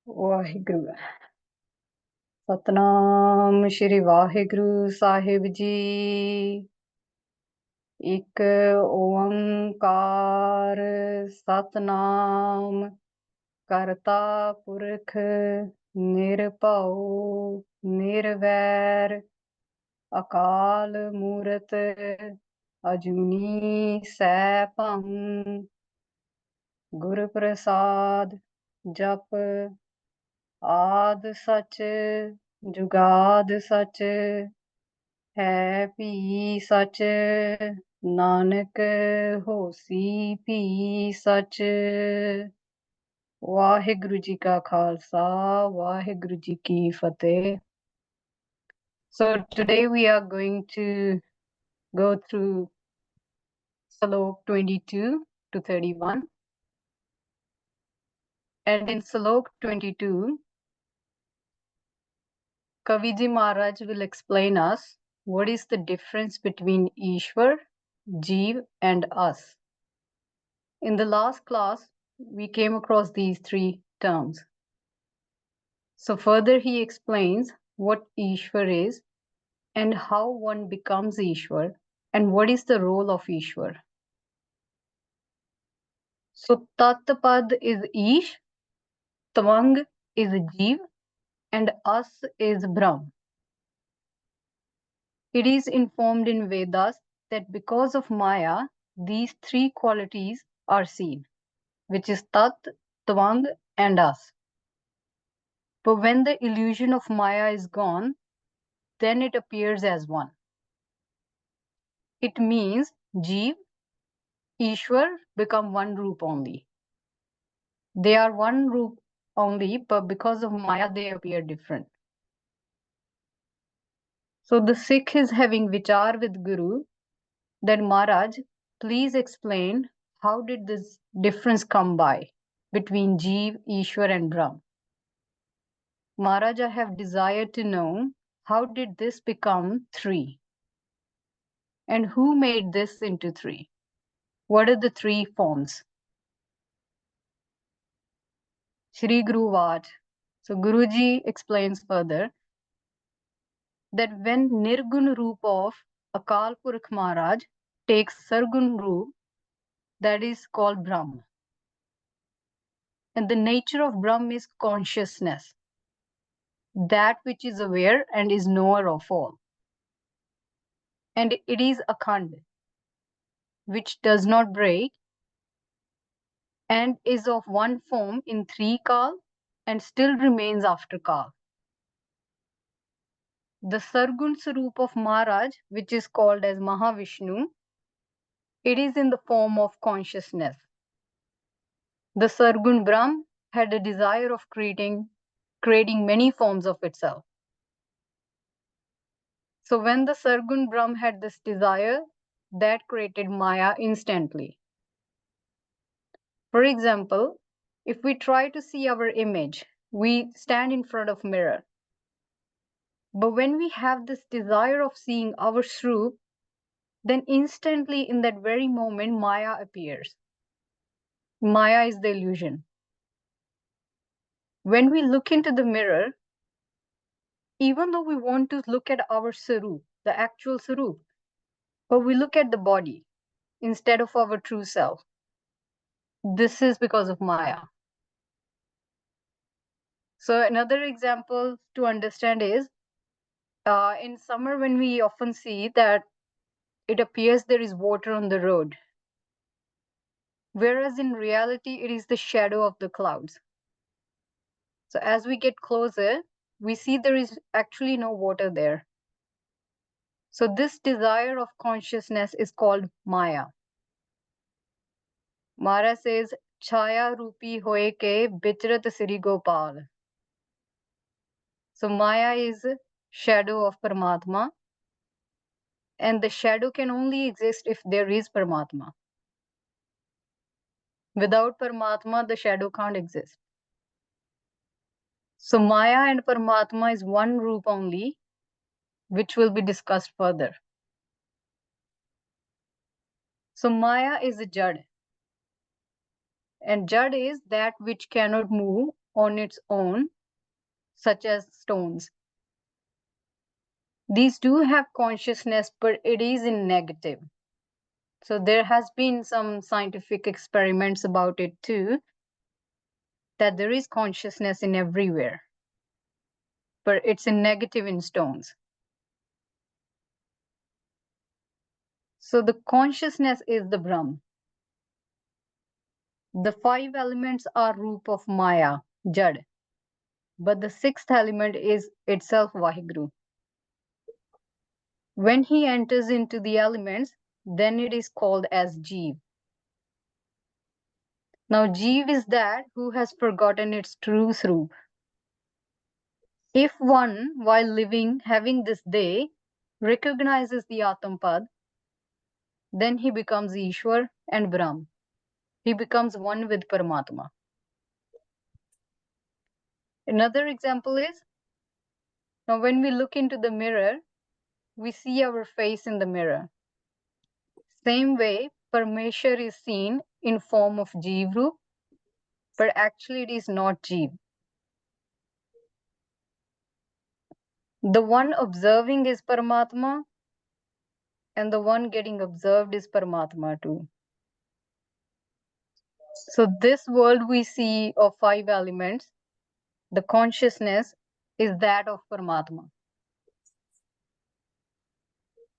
ਵਾਹਿਗੁਰੂ ਸਤਨਾਮ ਸ਼੍ਰੀ ਵਾਹਿਗੁਰੂ ਸਾਹਿਬ ਜੀ। ਇੱਕ ਓੰਕਾਰ ਸਤਨਾਮ ਕਰਤਾ ਪੁਰਖ ਨਿਰਭਉ ਨਿਰਵੈਰ ਅਕਾਲ ਮੂਰਤ ਅਜੂਨੀ ਸੈਭੰ ਗੁਰ ਪ੍ਰਸਾਦ ਜਪ ਆਦ ਸਚ ਜੁਗਾਦ ਸਚ ਹੈ ਭੀ ਸਚ ਨਾਨਕ ਹੋਸੀ ਭੀ ਸਚ। ਵਾਹਿਗੁਰੂ ਜੀ ਕਾ ਖਾਲਸਾ ਵਾਹਿਗੁਰੂ ਜੀ ਕੀ ਫਤਿਹ। So today we are going to go through Salok 22 to 31, and in Salok 22 Kaviji Maharaj will explain us what is the difference between Ishwar, Jeev and us. In the last class, we came across these three terms. So further he explains what Ishwar is and how one becomes Ishwar and what is the role of Ishwar. So Tatpad is Ish, Tvang is Jeev and As is Brahm. It is informed in Vedas that because of Maya, these three qualities are seen, which is Tat, Tvang and As. But when the illusion of Maya is gone, then it appears as one. It means Jeev, Ishwar become one roop only. They are one roop only, but because of Maya, they appear different. So the Sikh is having vichar with Guru that Maharaj, please explain how did this difference come by between Jeev, Ishwar and Brahm. Maharaj, I have desired to know how did this become three? And who made this into three? What are the three forms? Shri Guru Vat. So Guruji explains further that when Nirgun Roop of Akal Purkh Maharaj takes Sargun Roop, that is called Brahm. And the nature of Brahm is consciousness, that which is aware and is knower of all. And it is Akhand, which does not break and is of one form in three Kal and still remains after Kal. The Sargun Sarup of Maharaj, which is called as Mahavishnu, it is in the form of consciousness. The Sargun Brahm had a desire of creating many forms of itself. So when the Sargun Brahm had this desire, that created Maya instantly. For example, if we try to see our image, we stand in front of a mirror. But when we have this desire of seeing our Srup, then instantly in that very moment, Maya appears. Maya is the illusion. When we look into the mirror, even though we want to look at our Sarup, the actual Sarup, but we look at the body instead of our true self. This is because of Maya. So another example to understand is, in summer when we often see that it appears there is water on the road, whereas in reality it is the shadow of the clouds. So as we get closer, we see there is actually no water there. So this desire of consciousness is called Maya. Maharaj says, Chaya Rupi Hoye Ke Bichrat Sri Gopal. So Maya is shadow of Paramatma, and the shadow can only exist if there is Paramatma. Without Paramatma, the shadow can't exist. So Maya and Paramatma is one roop only, which will be discussed further. So Maya is a Jad. And Jad is that which cannot move on its own, such as stones. These do have consciousness, but it is in negative. So there has been some scientific experiments about it too, that there is consciousness in everywhere, but it's in negative in stones. So the consciousness is the Brahm. The 5 elements are roop of Maya, Jad, but the 6th element is itself Vaheguru. When he enters into the elements, then it is called as Jeev. Now Jeev is that who has forgotten its true Sroop. If one, while living, having this day, recognizes the Atampad, then he becomes Ishwar and Brahm. He becomes one with Paramatma. Another example is, now when we look into the mirror, we see our face in the mirror. Same way, Parmeshwar is seen in form of Jeev Roop, but actually it is not Jeev. The one observing is Paramatma, and the one getting observed is Paramatma too. So this world we see of 5 elements, the consciousness is that of Paramatma.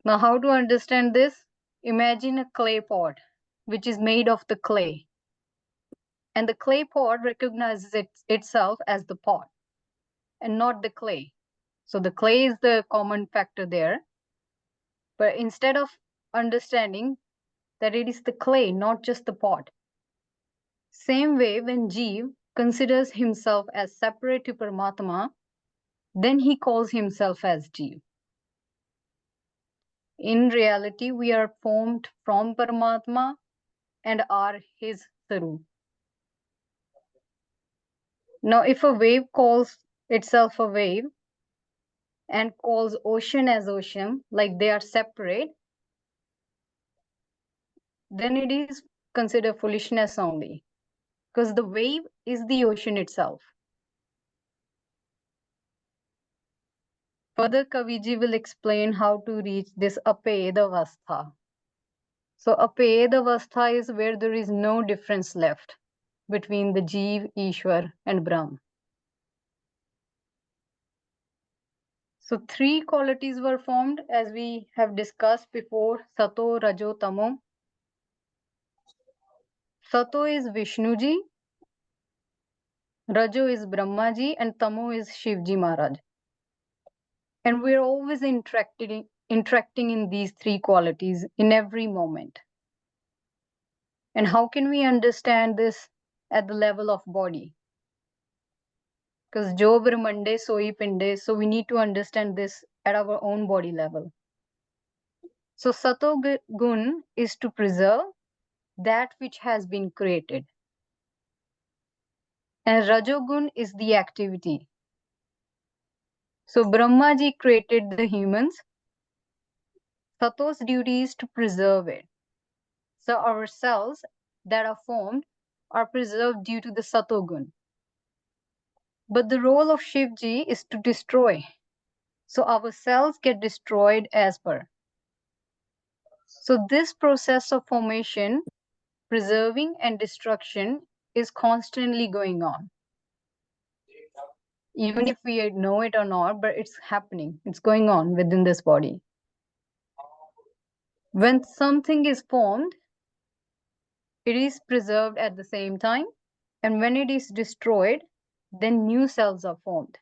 Now how to understand this? Imagine a clay pot, which is made of the clay. And the clay pot recognizes itself as the pot and not the clay. So the clay is the common factor there. But instead of understanding that it is the clay, not just the pot. Same way, when Jeev considers himself as separate to Paramatma, then he calls himself as Jeev. In reality, we are formed from Paramatma and are his Sarup. Now, if a wave calls itself a wave and calls ocean as ocean, like they are separate, then it is considered foolishness only, because the wave is the ocean itself. Further, Kaviji will explain how to reach this apedavastha. So apedavastha is where there is no difference left between the Jeev, Ishwar and Brahm. So 3 qualities were formed as we have discussed before, Sato, Rajo, Tamo. Sato is Vishnuji, Rajo is Brahmaji, and Tamo is Shivji Maharaj. And we're always interacting in these 3 qualities in every moment. And how can we understand this at the level of body? Because Jo Brahmande Soi Pinde, so we need to understand this at our own body level. So Sato Gun is to preserve that which has been created. And Rajogun is the activity. So Brahmaji created the humans. Sato's duty is to preserve it. So our cells that are formed are preserved due to the Satogun. But the role of Shivji is to destroy. So our cells get destroyed as per. So this process of formation, preserving and destruction is constantly going on. Even if we know it or not, but it's happening. It's going on within this body. When something is formed, it is preserved at the same time. And when it is destroyed, then new cells are formed.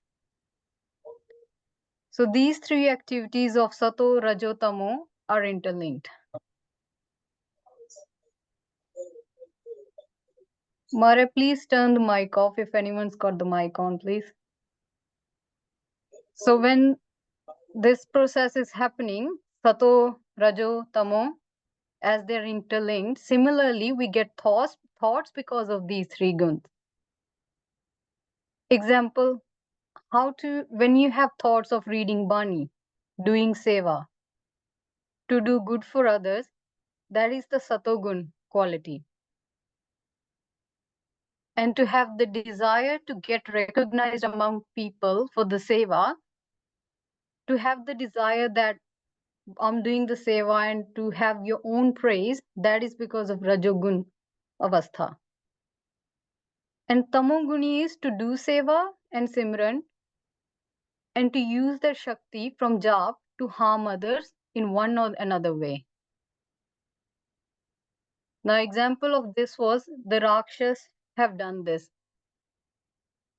So these 3 activities of Sato, Rajo, Tamo are interlinked. Mare, please turn the mic off if anyone's got the mic on, please. So when this process is happening, Sato, Rajo, Tamo, as they're interlinked, similarly, we get thoughts because of these 3 guns. Example, when you have thoughts of reading Bani, doing seva, to do good for others, that is the Satogun quality. and to have the desire to get recognized among people for the seva, to have the desire that I'm doing the seva and to have your own praise, that is because of Rajogun avastha. And Tamoguni is to do seva and Simran and to use their Shakti from Jap to harm others in one or another way. Now, example of this was the Rakshas have done this,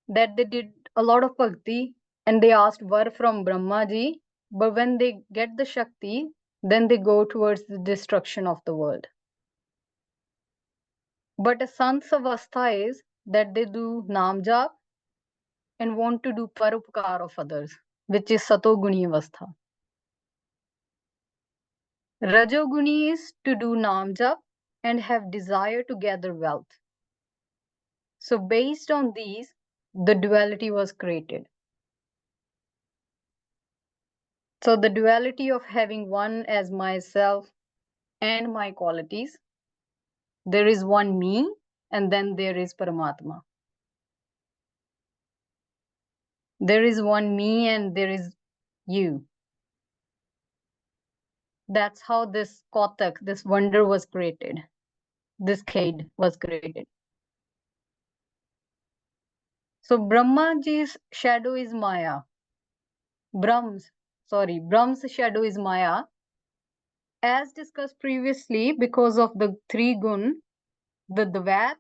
that they did a lot of bhakti and they asked var from Brahmaji, but when they get the Shakti, then they go towards the destruction of the world. But a sant's avastha is that they do Nam Jap and want to do parupkar of others, which is Satoguni avastha. Rajoguni is to do Nam Jap and have desire to gather wealth. So based on these, the duality was created. So the duality of having one as myself and my qualities, there is one me and then there is Paramatma. There is one me and there is you. That's how this Kotak, this wonder was created. This Khade was created. So Brahmaji's shadow is Maya. Brahm's shadow is Maya. As discussed previously, because of the three gun, the Dvat,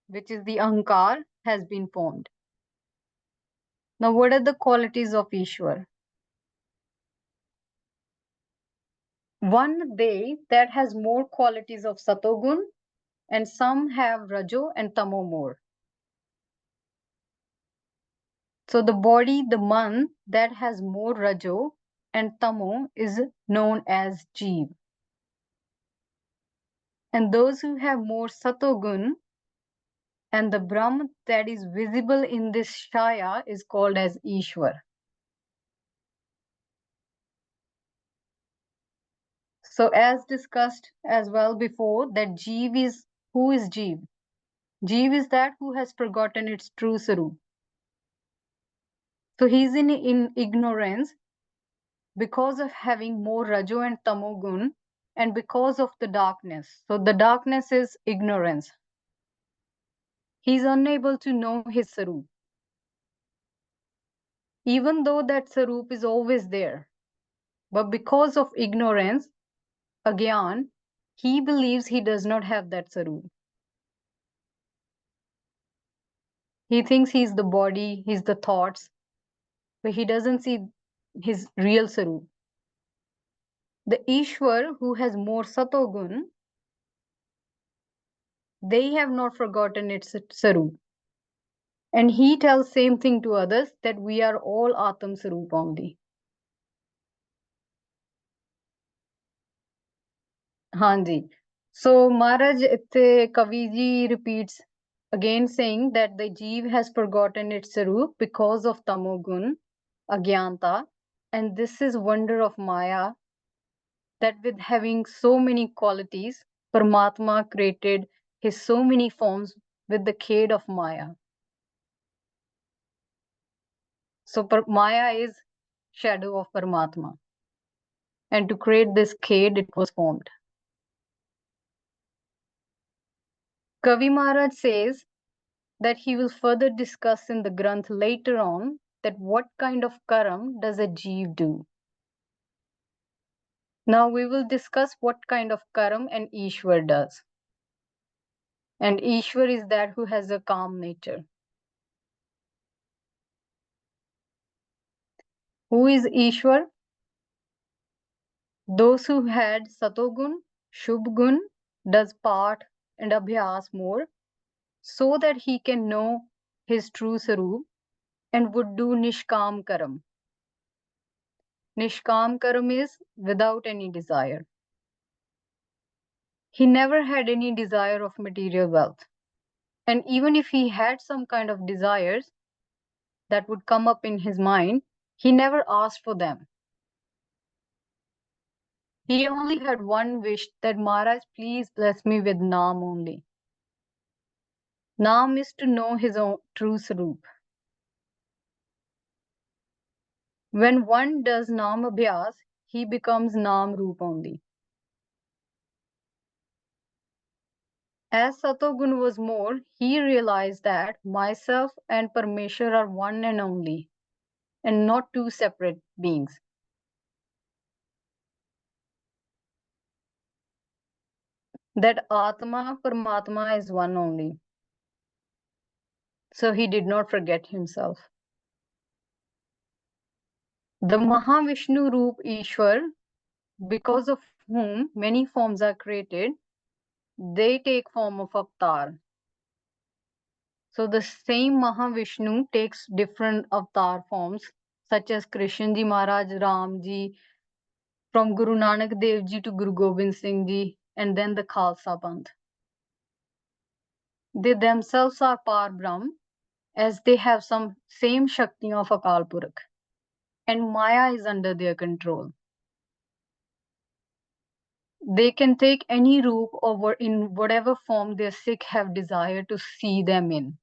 which is the Ahankar, has been formed. Now, what are the qualities of Ishwar? One day that has more qualities of Satogun, and some have Rajo and Tamo more. So the body, the man that has more Rajo and Tamo is known as Jeev. And those who have more Satogun and the Brahm that is visible in this Shaya is called as Ishwar. So as discussed as well before, that Jeev is, who is Jeev? Jeev is that who has forgotten its true Sarup. So he's in ignorance because of having more Rajo and Tamogun and because of the darkness. So the darkness is ignorance. He's unable to know his Sarup. Even though that Sarup is always there, but because of ignorance, Agyan, he believes he does not have that Sarup. He thinks he's the body, he's the thoughts, but he doesn't see his real Sarup. The Ishwar who has more Satogun, they have not forgotten its Sarup. And he tells same thing to others, that we are all Atam Sarup only. Hanji. So Maharaj itte Kaviji repeats again saying that the Jeev has forgotten its Sarup because of Tamogun, Agyanta, and this is wonder of Maya, that with having so many qualities, Paramatma created his so many forms with the Khade of Maya. So Maya is shadow of Paramatma. And to create this Khade, it was formed. Kavi Maharaj says that he will further discuss in the Granth later on that what kind of karam does a Jeev do. Now we will discuss what kind of karam an Ishwar does. And Ishwar is that who has a calm nature. Who is Ishwar? Those who had Satogun, Shubgun, does part and Abhyas more, so that he can know his true Sarup and would do Nishkam Karam. Nishkam Karam is without any desire. He never had any desire of material wealth. And even if he had some kind of desires that would come up in his mind, he never asked for them. He only had one wish, that Maharaj, please bless me with Naam only. Naam is to know his own true Sarup. When one does Naam Abhyas, he becomes Naam Roop only. As Satogun was more, he realized that myself and Parmeshwar are one and only, and not two separate beings. That Atma, Paramatma is one only. So he did not forget himself. The Mahavishnu Roop Ishwar, because of whom many forms are created, they take form of avatar. So the same Mahavishnu takes different avatar forms, such as Krishna Ji Maharaj, Ram Ji, from Guru Nanak Dev Ji to Guru Gobind Singh Ji, and then the Khalsa Panth. They themselves are Par Brahm, as they have some same Shakti of Akal Purakh, and Maya is under their control. They can take any roop or in whatever form their Sikh have desire to see them in.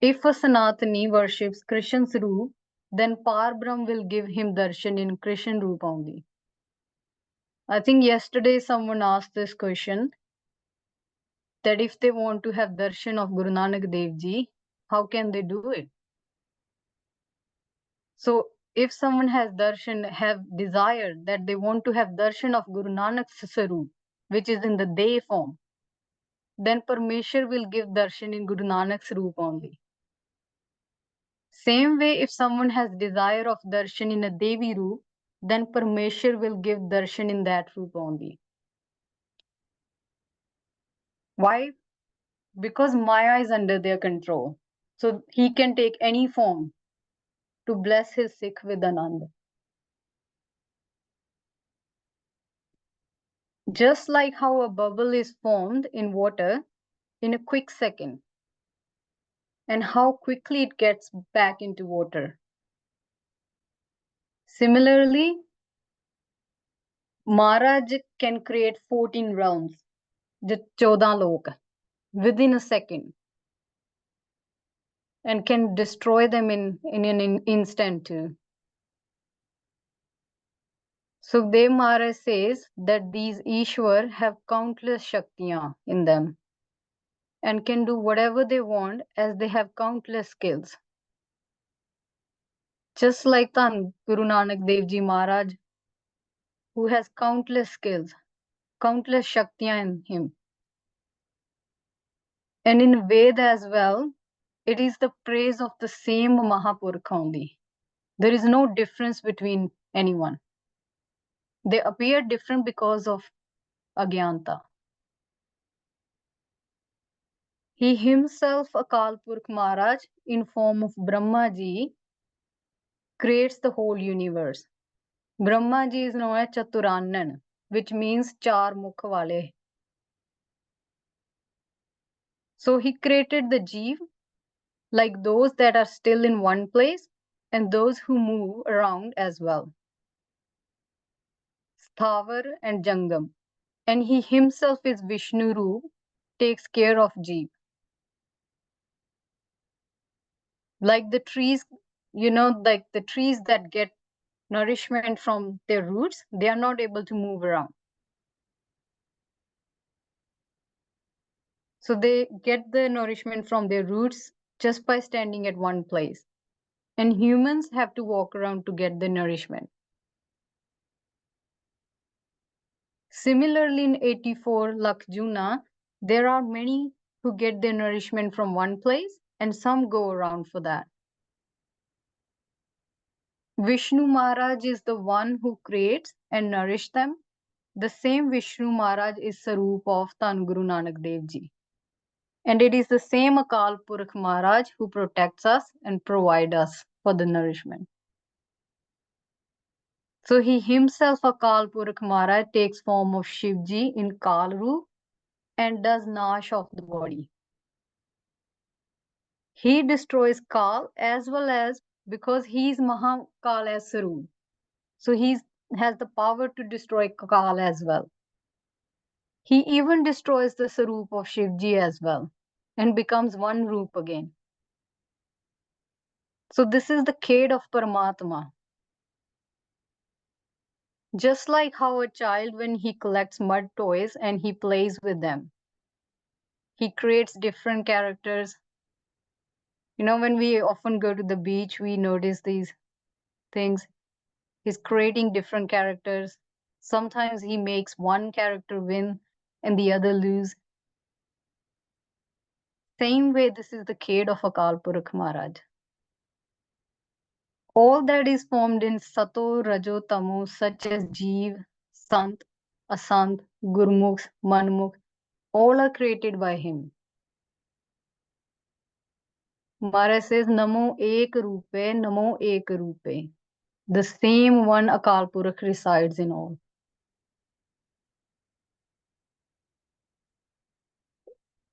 If a Sanatani worships Krishna's roop, then Parbrahm will give him darshan in Krishna roop only. I think yesterday someone asked this question, that if they want to have darshan of Guru Nanak Dev Ji, how can they do it? So if someone has darshan, have desire that they want to have darshan of Guru Nanak's Sarup, which is in the day form, then Parmeshwar will give darshan in Guru Nanak's roop only. Same way, if someone has desire of darshan in a Devi roop, then Parmeshwar will give darshan in that roop only. Why? Because Maya is under their control. So he can take any form to bless his Sikh with Anand. Just like how a bubble is formed in water in a quick second, and how quickly it gets back into water. Similarly, Maharaj can create 14 realms, the 14 lok, within a second, and can destroy them in an instant too. Sukhdev Maharaj says that these Ishwar have countless Shaktiyan in them and can do whatever they want as they have countless skills. Just like Tan Guru Nanak Dev Ji Maharaj, who has countless skills, countless Shaktiyan in him. And in Ved as well, it is the praise of the same Mahapurukh only. There is no difference between anyone. They appear different because of Agyanta. He himself, Akal Purkh Maharaj, in form of Brahma Ji, creates the whole universe. Brahma Ji is known as Chaturannan, which means Char Mukh Wale. So he created the Jeev, like those that are still in one place and those who move around as well. Sthavar and Jangam. And he himself is Vishnu Roop, takes care of Jeev. Like the trees, like the trees that get nourishment from their roots, they are not able to move around. So they get the nourishment from their roots just by standing at one place. And humans have to walk around to get the nourishment. Similarly, in 84 Lakjuna, there are many who get their nourishment from one place and some go around for that. Vishnu Maharaj is the one who creates and nourishes them. The same Vishnu Maharaj is Sarup of Tan Guru Nanak Dev Ji. And it is the same Akal Purkh Maharaj who protects us and provides us for the nourishment. So he himself, Akal Purkh Maharaj, takes form of Shivji in Kal Roop and does Nash of the body. He destroys Kal as well as because he is Mahakal as Sarup. So he has the power to destroy Kal as well. He even destroys the Sarup of Shivji as well and becomes one Roop again. So this is the Khed of Paramatma. Just like how a child, when he collects mud toys and he plays with them, he creates different characters. You know, when we often go to the beach, we notice these things. He's creating different characters. Sometimes he makes one character win and the other lose. Same way, this is the Khed of Akal Purakh Maharaj. All that is formed in Sato, Rajo, Tamo, such as Jeev, Sant, Asant, Gurmukhs, Manmukh, all are created by him. Maharaj says, Namo Ek Rupe, Namo Ek Rupe. The same one Akal Purakh resides in all.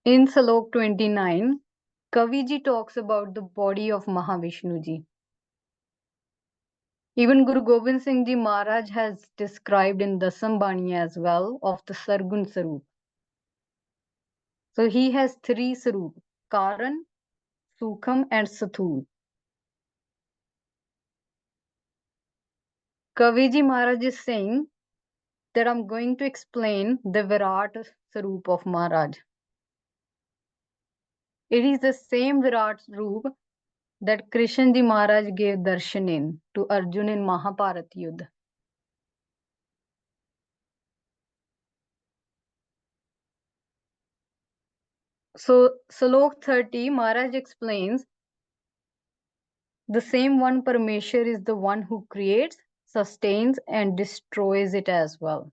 In Salok 29, Kaviji talks about the body of Mahavishnuji. Even Guru Gobind Singh Ji Maharaj has described in Dasam Bani as well of the Sargun Sarup. So he has three Sarup, Karan, Sukham and Sathul. Kaviji Maharaj is saying that I'm going to explain the Virat Sarup of Maharaj. It is the same Virat Sarup that Krishna Ji Maharaj gave darshan in to Arjun in Mahabharat Yudh. So, Salok 30, Maharaj explains the same one Parameshwar is the one who creates, sustains, and destroys it as well.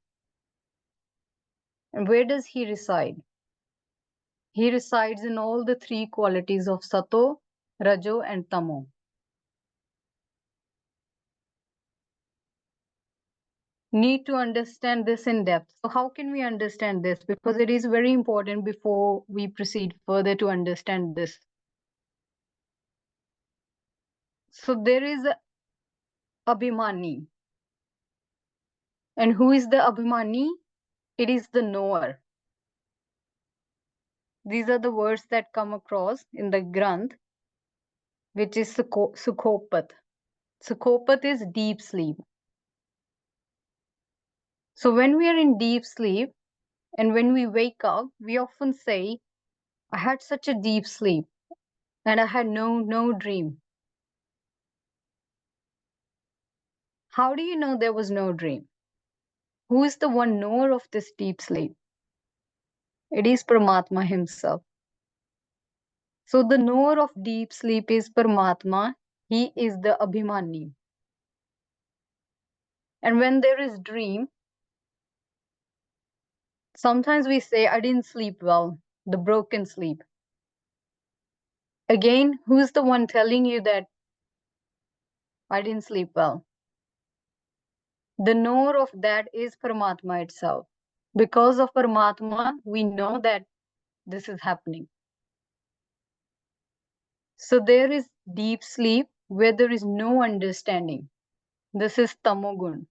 And where does he reside? He resides in all the three qualities of Sato, Rajo, and Tamo. Need to understand this in depth. So how can we understand this? Because it is very important before we proceed further to understand this. So there is Abhimani. And who is the Abhimani? It is the knower. These are the words that come across in the Granth, which is Sukhopat. Sukhopat is deep sleep. So when we are in deep sleep and when we wake up, we often say, I had such a deep sleep and I had no dream. How do you know there was no dream? Who is the one knower of this deep sleep? It is Paramatma himself. So the knower of deep sleep is Paramatma. He is the Abhimani. And when there is dream, sometimes we say, I didn't sleep well, the broken sleep. Again, who's the one telling you that I didn't sleep well? The knower of that is Paramatma itself. Because of Paramatma, we know that this is happening. So there is deep sleep where there is no understanding. This is Tamogun.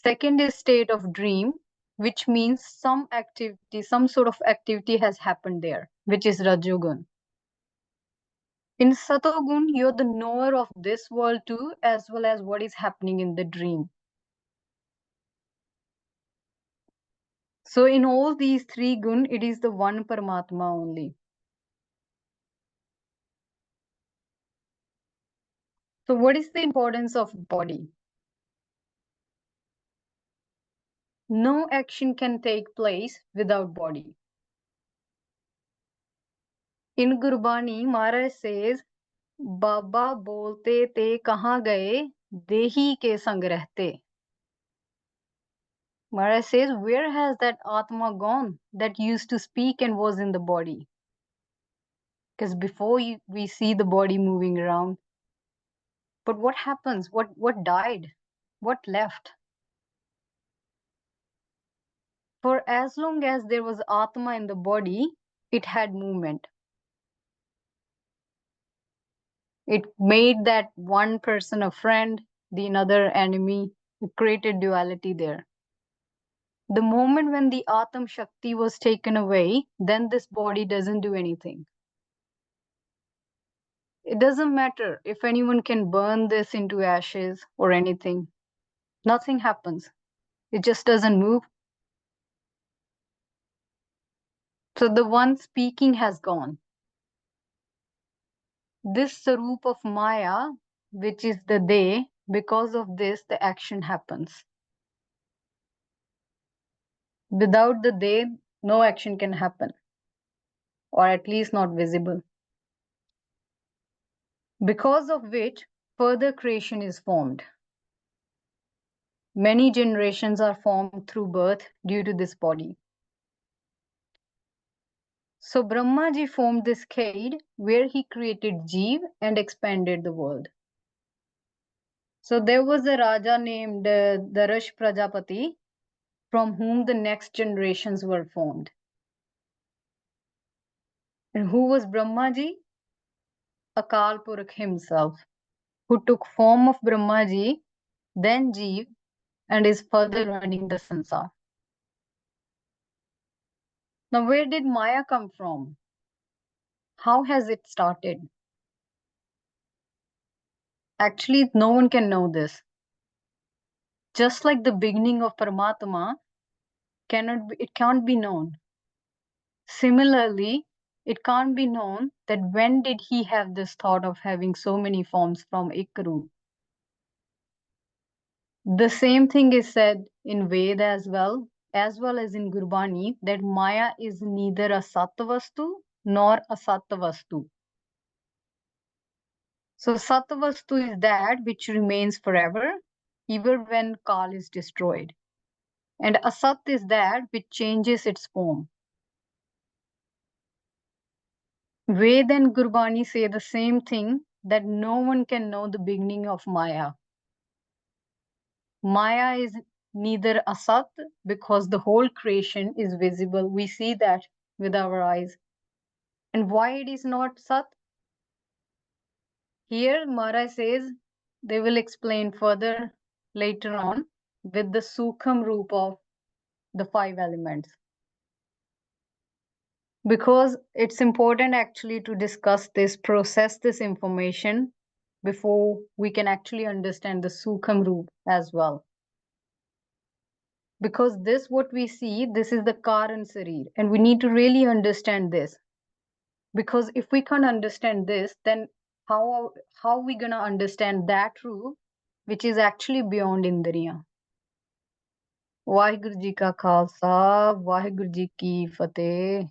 Second is state of dream, which means some activity, some sort of activity has happened there, which is Rajogun. In Satogun, you're the knower of this world too, as well as what is happening in the dream. So in all these three gun, it is the one Paramatma only. So what is the importance of body? No action can take place without body. In Gurbani, Maharaj says, Baba bolte te kahan gaye, dehi ke sang rehte. Maharaj says, where has that Atma gone that used to speak and was in the body? Because before we see the body moving around. But what happens? What died? What left? For as long as there was Atma in the body, it had movement. It made that one person a friend, the another enemy. It created duality there. The moment when the Atam Shakti was taken away, then this body doesn't do anything. It doesn't matter if anyone can burn this into ashes or anything. Nothing happens. It just doesn't move. So the one speaking has gone. This Sarup of Maya, which is the they, because of this, the action happens. Without the they, no action can happen, or at least not visible. Because of which, further creation is formed. Many generations are formed through birth due to this body. So Brahmaji formed this Khaid where he created Jeev and expanded the world. So there was a Raja named Darash Prajapati from whom the next generations were formed. And who was Brahmaji? Akal Purakh himself, who took form of Brahmaji, then Jeev, and is further running the sansar. Now where did Maya come from? How has it started? Actually, no one can know this. Just like the beginning of Paramatma, it can't be known. Similarly, it can't be known that when did he have this thought of having so many forms from Ikkaru. The same thing is said in Veda as well as in Gurbani, that Maya is neither a Sattvastu nor a Sattvastu. So Sattvastu is that which remains forever, even when Kal is destroyed. And Asat is that which changes its form. Ved and Gurbani say the same thing, that no one can know the beginning of Maya. Maya is neither Asat because the whole creation is visible. We see that with our eyes. And why it is not Sat? Here Maharaj says they will explain further later on with the Sukham Roop of the 5 elements. Because it's important actually to discuss this, process this information before we can actually understand the Sukham Roop as well. Because this, what we see, this is the Karan Sarir, and we need to really understand this. Because if we can't understand this, then how are we going to understand that root, which is actually beyond Indriya? Vaheguru Ji Ka Khalsa, Vaheguru Ji Ki Fateh.